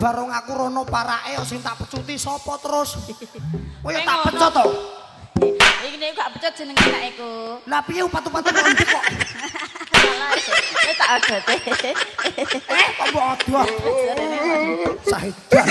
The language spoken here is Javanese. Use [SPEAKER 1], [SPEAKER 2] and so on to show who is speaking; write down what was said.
[SPEAKER 1] barong aku rono parake sing tak pecuti sapa terus. Kowe tak pecut to.
[SPEAKER 2] Iki nek gak pecut jeneng anake ku.
[SPEAKER 1] Lah piye upat-upatan ngendi kok?
[SPEAKER 2] Salah. Tak adote.
[SPEAKER 1] Kok mbok adoh. Sahidan.